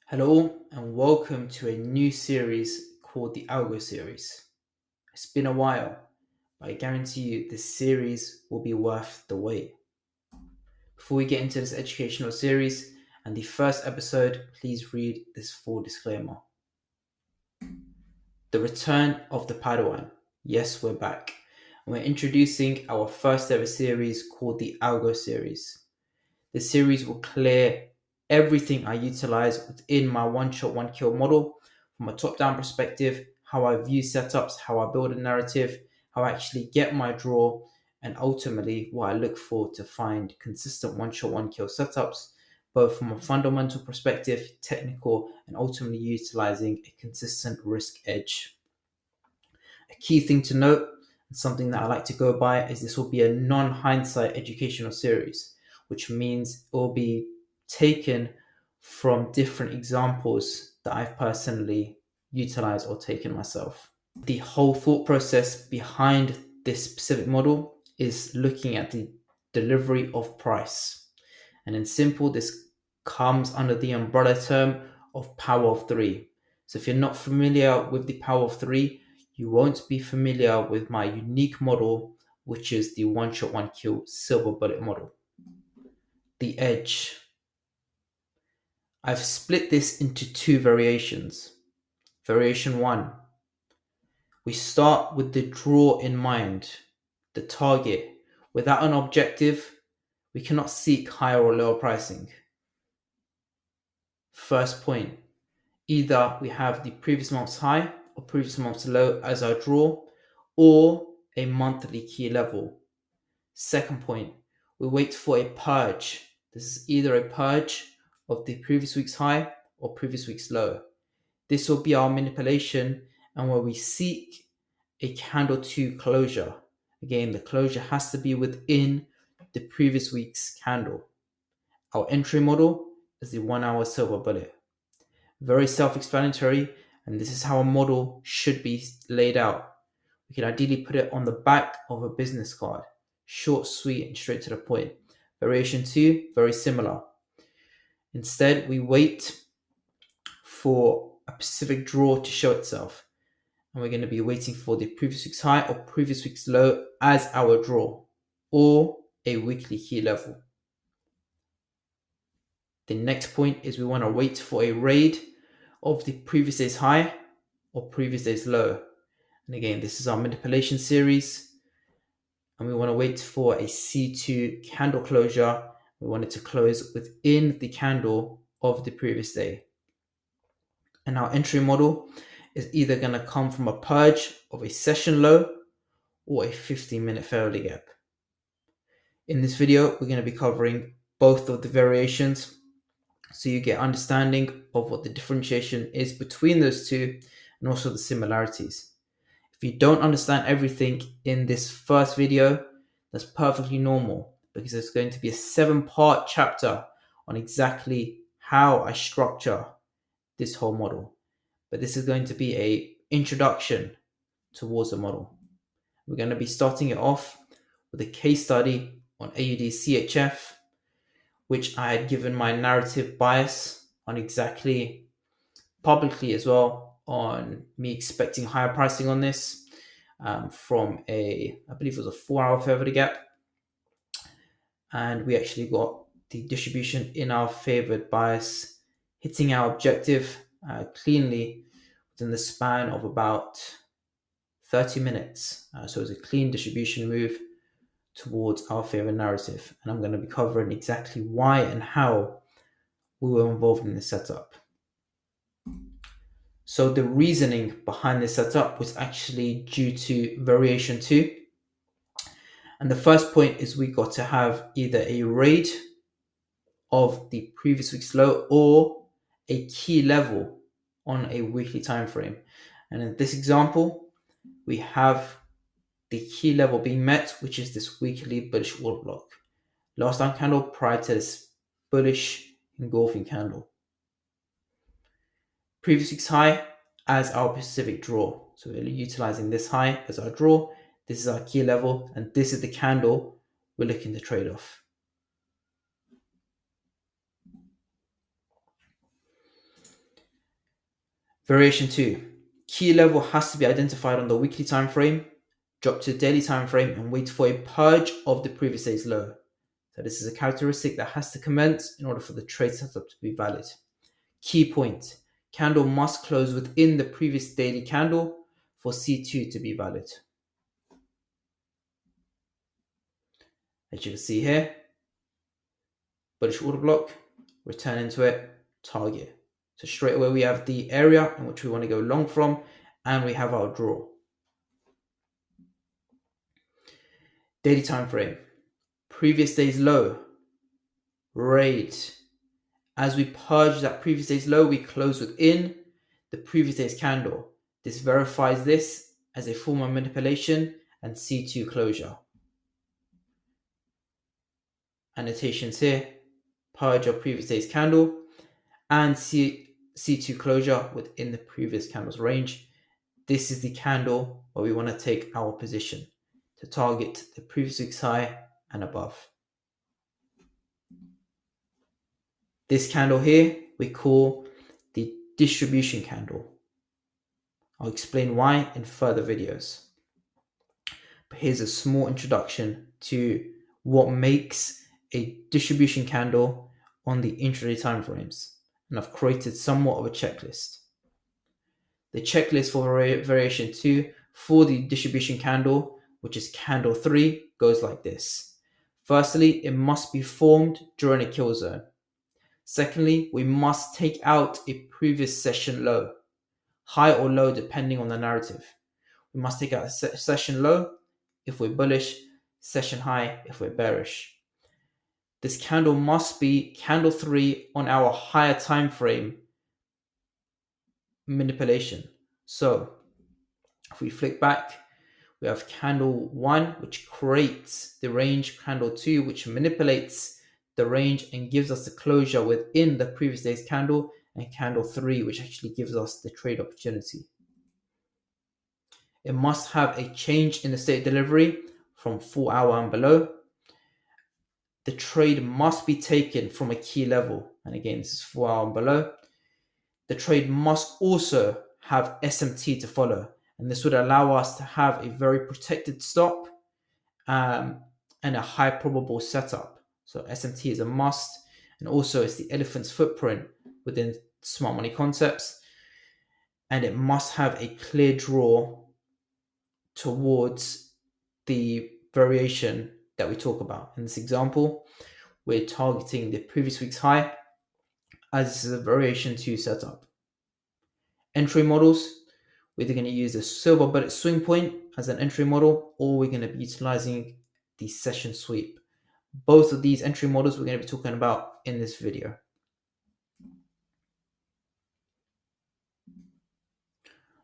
Hello and welcome to a new series called the Algo series. It's been a while, but I guarantee you this series will be worth the wait. Before we get into this educational series and the first episode, please read this full disclaimer. The return of the Padawan. Yes, we're back. And we're introducing our first ever series called the Algo series. This series will clear everything I utilize within my one-shot, one-kill model from a top-down perspective, how I view setups, how I build a narrative, how I actually get my draw, and ultimately what I look for to find consistent one-shot, one-kill setups, both from a fundamental perspective, technical, and ultimately utilizing a consistent risk edge. A key thing to note, and something that I like to go by, is this will be a non-hindsight educational series, which means it will be taken from different examples that I've personally utilized or taken myself. The whole thought process behind this specific model is looking at the delivery of price. And in simple, this comes under the umbrella term of power of three. So if you're not familiar with the power of three, you won't be familiar with my unique model, which is the one-shot, one-kill silver bullet model. The edge. I've split this into two variations. Variation 1. We start with the draw in mind, the target. Without an objective, we cannot seek higher or lower pricing. First point, either we have the previous month's high or previous month's low as our draw, or a monthly key level. Second point, we wait for a purge. This is either a purge of the previous week's high or previous week's low. This will be our manipulation and where we seek a candle 2 closure. Again, the closure has to be within the previous week's candle. Our entry model is the 1 hour silver bullet. Very self-explanatory, and this is how a model should be laid out. We can ideally put it on the back of a business card. Short, sweet, and straight to the point. Variation 2, very similar. Instead, we wait for a specific draw to show itself. And we're going to be waiting for the previous week's high or previous week's low as our draw, or a weekly key level. The next point is we want to wait for a raid of the previous day's high or previous day's low. And again, this is our manipulation series. And we want to wait for a C2 candle closure. We want it to close within the candle of the previous day. And our entry model is either going to come from a purge of a session low or a 15-minute fairly gap. In this video, we're going to be covering both of the variations so you get understanding of what the differentiation is between those two and also the similarities. If you don't understand everything in this first video, that's perfectly normal because there's going to be a 7-part chapter on exactly how I structure this whole model. But this is going to be an introduction towards the model. We're going to be starting it off with a case study on AUDCHF, which I had given my narrative bias on exactly publicly as well on me expecting higher pricing on this from I believe it was a 4-hour fair value gap. And we actually got the distribution in our favored bias, hitting our objective cleanly within the span of about 30 minutes. So it was a clean distribution move towards our favored narrative. And I'm going to be covering exactly why and how we were involved in this setup. So the reasoning behind this setup was actually due to variation 2. And the first point is we got to have either a raid of the previous week's low or a key level on a weekly time frame. And in this example, we have the key level being met, which is this weekly bullish order block. Last down candle prior to this bullish engulfing candle. Previous week's high as our specific draw. So we're utilizing this high as our draw. This is our key level, and this is the candle we're looking to trade off. Variation 2. Key level has to be identified on the weekly time frame, drop to daily time frame, and wait for a purge of the previous day's low. So this is a characteristic that has to commence in order for the trade setup to be valid. Key point. Candle must close within the previous daily candle for C2 to be valid. As you can see here, bullish order block, return into it, target. So straight away we have the area in which we want to go long from, and we have our draw. Daily time frame. Previous day's low. Raid. As we purge that previous day's low, we close within the previous day's candle. This verifies this as a form of manipulation and C2 closure. Annotations here, purge of previous day's candle and C2 closure within the previous candle's range. This is the candle where we want to take our position to target the previous week's high and above. This candle here we call the distribution candle. I'll explain why in further videos. But here's a small introduction to what makes a distribution candle on the intraday timeframes. And I've created somewhat of a checklist. The checklist for variation 2 for the distribution candle, which is candle 3, goes like this. Firstly, it must be formed during a kill zone. Secondly, we must take out a previous session low, high or low depending on the narrative. We must take out a session low if we're bullish, session high if we're bearish. This candle must be candle 3 on our higher time frame manipulation. So if we flick back, we have candle 1, which creates the range, candle 2, which manipulates the range and gives us the closure within the previous day's candle, and candle 3, which actually gives us the trade opportunity. It must have a change in the state delivery from 4 hour and below. The trade must be taken from a key level, and again this is 4 hour and below. The trade must also have SMT to follow, and this would allow us to have a very protected stop and a high probable setup. So SMT is a must, and also it's the elephant's footprint within smart money concepts, and it must have a clear draw towards the variation that we talk about. In this example, we're targeting the previous week's high as this is a variation 2 setup. Entry models, we're either going to use the silver bullet swing point as an entry model, or we're going to be utilizing the session sweep. Both of these entry models we're going to be talking about in this video.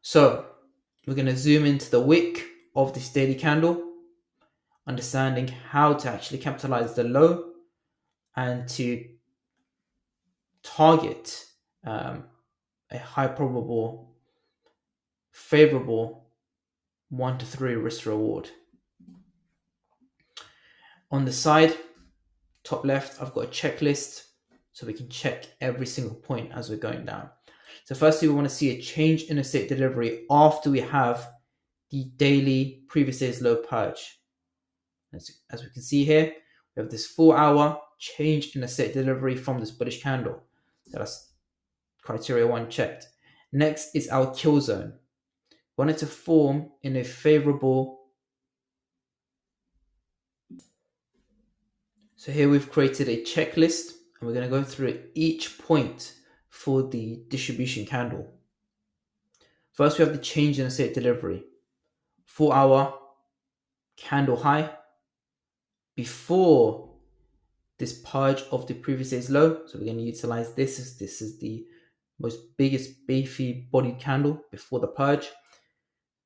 So we're going to zoom into the wick of this daily candle, understanding how to actually capitalize the low and to target a high probable, favorable 1 to 3 risk reward. On the side, top left, I've got a checklist so we can check every single point as we're going down. So firstly, we want to see a change in the state delivery after we have the daily previous day's low purge. As we can see here, we have this 4 hour change in the state delivery from this bullish candle. So that's criteria 1 checked. Next is our kill zone. We want it to form in a favorable. So here we've created a checklist and we're going to go through each point for the distribution candle. First, we have the change in the state delivery. 4 hour candle high before this purge of the previous day's low. So we're going to utilize this as this is the most biggest beefy bodied candle before the purge.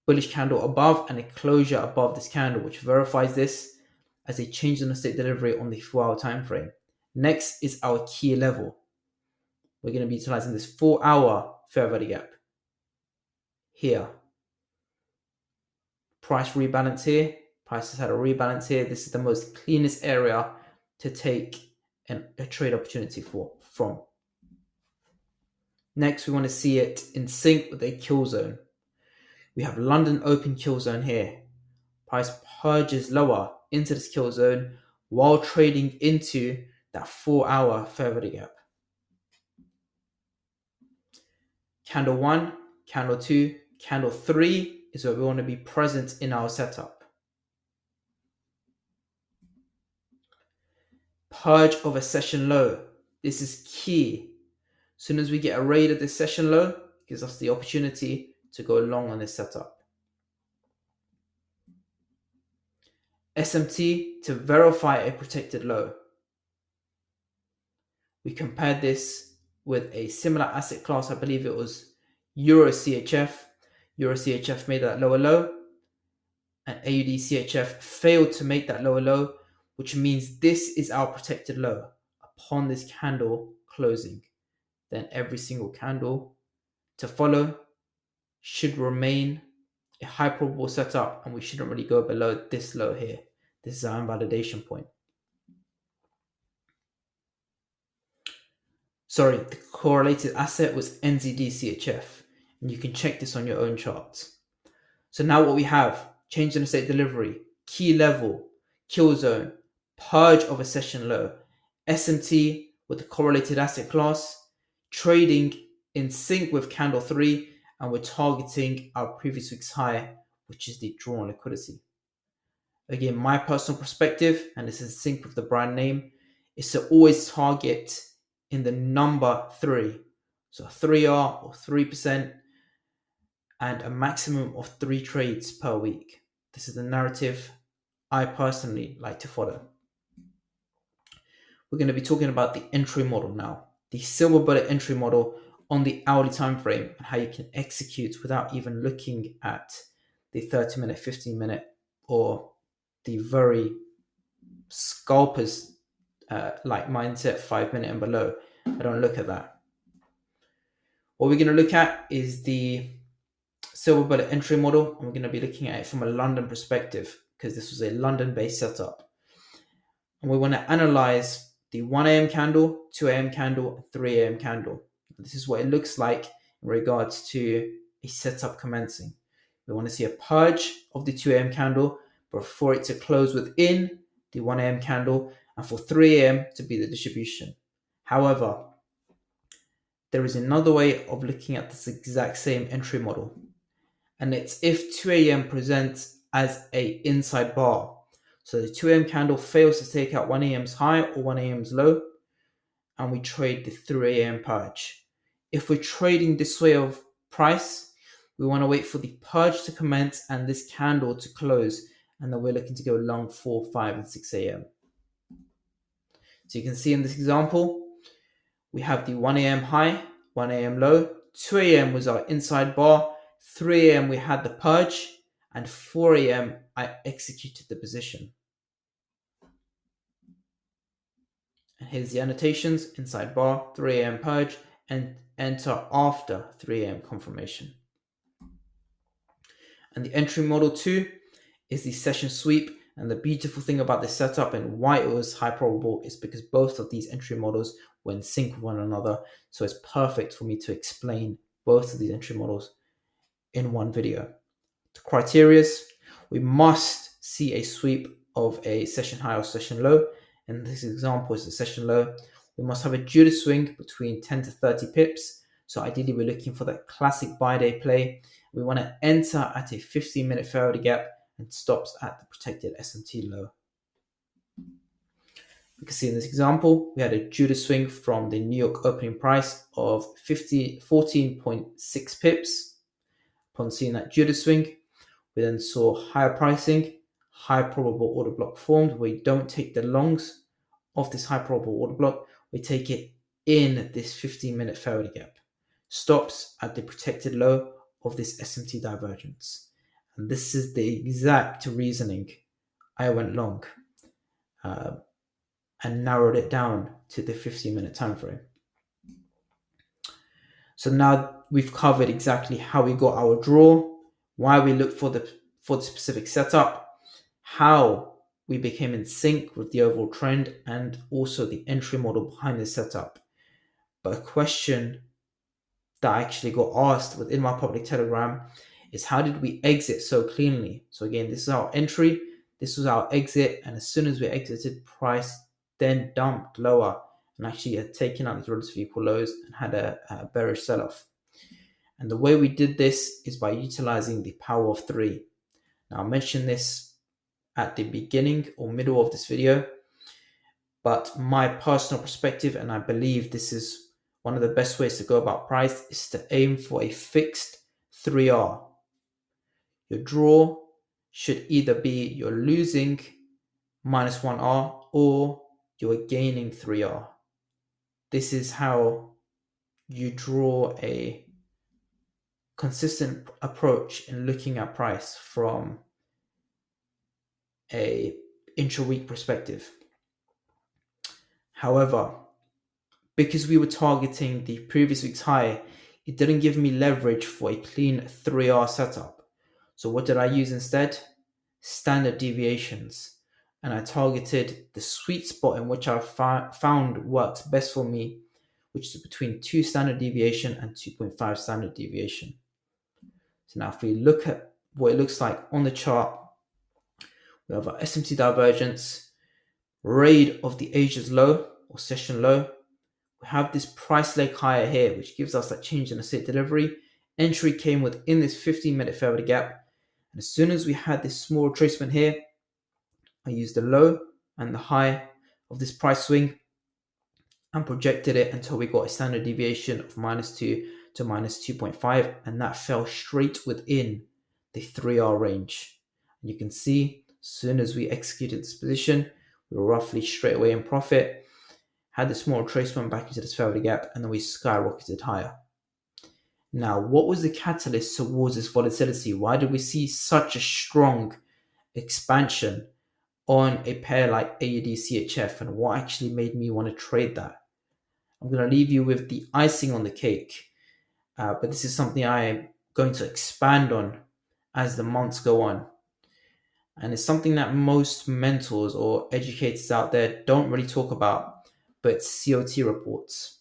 Bullish candle above and a closure above this candle, which verifies this as a change in the state delivery on the 4 hour time frame. Next is our key level. We're going to be utilizing this 4 hour fair value gap here. Price rebalance here. Price has had a rebalance here. This is the most cleanest area to take a trade opportunity from. Next, we want to see it in sync with a kill zone. We have London open kill zone here. Price purges lower into this kill zone while trading into that 4-hour fair value gap. Candle 1, candle 2, candle 3 is where we want to be present in our setup. Purge of a session low. This is key. As soon as we get a raid at this session low, it gives us the opportunity to go long on this setup. SMT to verify a protected low. We compared this with a similar asset class, I believe it was Euro CHF. Euro CHF made that lower low, and AUDCHF failed to make that lower low, which means this is our protected low upon this candle closing. Then every single candle to follow should remain a high probable setup, and we shouldn't really go below this low here. This is our invalidation point. Sorry, the correlated asset was NZD-CHF, and you can check this on your own charts. So now what we have, change in state delivery, key level, kill zone, purge of a session low, SMT with the correlated asset class, trading in sync with candle 3, and we're targeting our previous week's high, which is the drawn liquidity. Again, my personal perspective, and this is in sync with the brand name, is to always target in the number 3. So 3R or 3%, and a maximum of 3 trades per week. This is the narrative I personally like to follow. We're going to be talking about the entry model now, the silver bullet entry model on the hourly time frame, and how you can execute without even looking at the 30-minute, 15-minute, or the very scalpers like mindset 5-minute and below. I don't look at that. What we're going to look at is the silver bullet entry model, and we're going to be looking at it from a London perspective because this was a London-based setup. And we want to analyze the 1 a.m. candle, 2 a.m. candle, and 3 a.m. candle. This is what it looks like in regards to a setup commencing. We want to see a purge of the 2 a.m. candle before it to close within the 1 a.m. candle, and for 3 a.m. to be the distribution. However, there is another way of looking at this exact same entry model, and it's if 2 a.m. presents as a inside bar. So the 2 a.m. candle fails to take out 1 a.m.'s high or 1 a.m.'s low, and we trade the 3 a.m. purge. If we're trading this way of price, we want to wait for the purge to commence and this candle to close, and then we're looking to go long 4, 5, and 6 a.m. So you can see in this example, we have the 1 a.m. high, 1 a.m. low, 2 a.m. was our inside bar, 3 a.m. we had the purge, and 4 a.m. I executed the position. And here's the annotations: inside bar, 3 a.m. purge, and enter after 3 a.m. confirmation. And the entry model 2 is the session sweep. And the beautiful thing about this setup and why it was high probable is because both of these entry models were in sync with one another. So it's perfect for me to explain both of these entry models in one video. The criteria: we must see a sweep of a session high or session low. And this example is a session low. We must have a Judas swing between 10 to 30 pips. So ideally, we're looking for that classic buy day play. We want to enter at a 15-minute fair value gap and stops at the protected SMT low. You can see in this example, we had a Judas swing from the New York opening price of 14.6 pips. Upon seeing that Judas swing, we then saw higher pricing, high probable order block formed. We don't take the longs of this high probable order block, we take it in this 15-minute fair value gap. Stops at the protected low of this SMT divergence. And this is the exact reasoning I went long and narrowed it down to the 15-minute time frame. So now we've covered exactly how we got our draw, why we looked for the specific setup, how we became in sync with the overall trend, and also the entry model behind the setup. But a question that I actually got asked within my public telegram is, how did we exit so cleanly? So again, this is our entry, this was our exit, and as soon as we exited, price then dumped lower and actually had taken out these relatively equal lows and had a bearish sell-off. And the way we did this is by utilizing the power of 3. Now, I mentioned this at the beginning or middle of this video, but my personal perspective, and I believe this is one of the best ways to go about price, is to aim for a fixed 3R. Your draw should either be you're losing minus 1R or you're gaining 3R. This is how you draw a consistent approach in looking at price from a intra-week perspective. However, because we were targeting the previous week's high, it didn't give me leverage for a clean 3R setup. So what did I use instead? Standard deviations. And I targeted the sweet spot in which I found works best for me, which is between 2 standard deviation and 2.5 standard deviation. So now if we look at what it looks like on the chart, we have our SMT divergence, raid of the Asia's low or session low. We have this price leg higher here, which gives us that change in the state delivery. Entry came within this 15-minute fair value gap. And as soon as we had this small retracement here, I used the low and the high of this price swing and projected it until we got a standard deviation of -2 to -2.5, and that fell straight within the 3R range. And you can see, as soon as we executed this position, we were roughly straight away in profit, had the small retracement back into this fair value gap, and then we skyrocketed higher. Now, what was the catalyst towards this volatility? Why did we see such a strong expansion on a pair like AUDCHF, and what actually made me want to trade that? I'm going to leave you with the icing on the cake, but this is something I am going to expand on as the months go on. And it's something that most mentors or educators out there don't really talk about, but COT reports.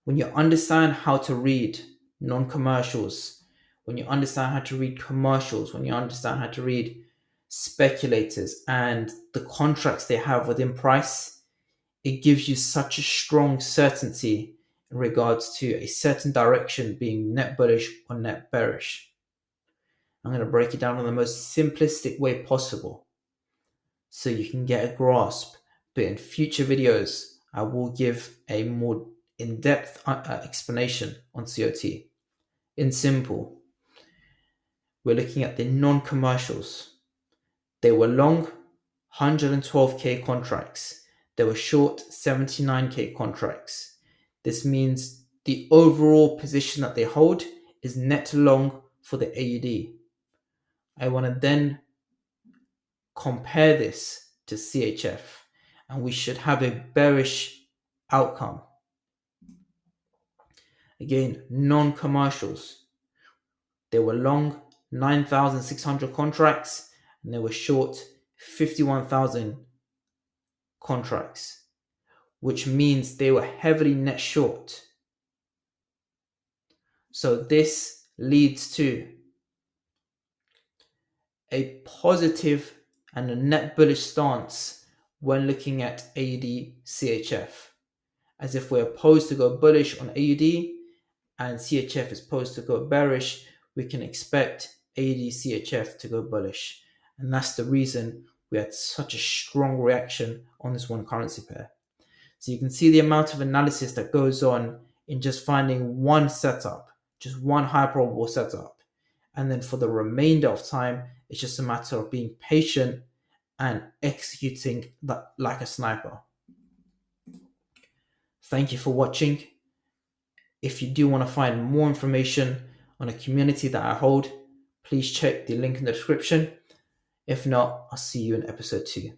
When you understand how to read non-commercials, when you understand how to read commercials, when you understand how to read speculators and the contracts they have within price, it gives you such a strong certainty in regards to a certain direction being net bullish or net bearish. I'm going to break it down in the most simplistic way possible so you can get a grasp. But in future videos, I will give a more in-depth explanation on COT. In simple, we're looking at the non-commercials. They were long 112k contracts. They were short 79k contracts. This means the overall position that they hold is net long for the AUD. I want to then compare this to CHF, and we should have a bearish outcome. Again, non-commercials. They were long 9,600 contracts, and they were short 51,000 contracts, which means they were heavily net short. So this leads to a positive and a net bullish stance when looking at AUD CHF, as if we're opposed to go bullish on AUD and CHF is supposed to go bearish, we can expect AUD CHF to go bullish. And that's the reason we had such a strong reaction on this one currency pair. So you can see the amount of analysis that goes on in just finding one setup, just one high probable setup. And then for the remainder of time, it's just a matter of being patient and executing that like a sniper. Thank you for watching. If you do want to find more information on a community that I hold, please check the link in the description. If not, I'll see you in episode 2.